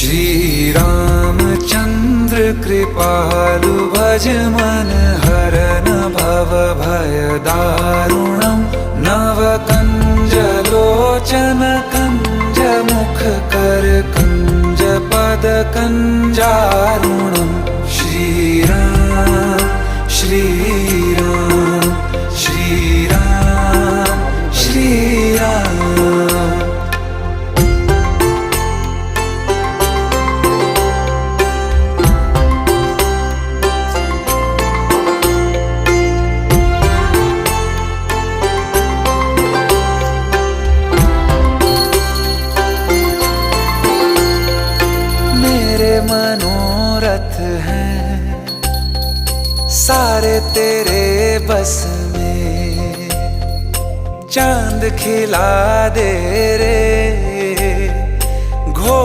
श्री रामचंद्र कृपालु भज मन हरन भव भय दारुणम नव कंज लोचन कंज मुख कर कंज पद कंजारुणम श्री राम श्री राम श्री राम श्री राम। मनोरथ हैं सारे तेरे बस में, चांद खिला दे रे घो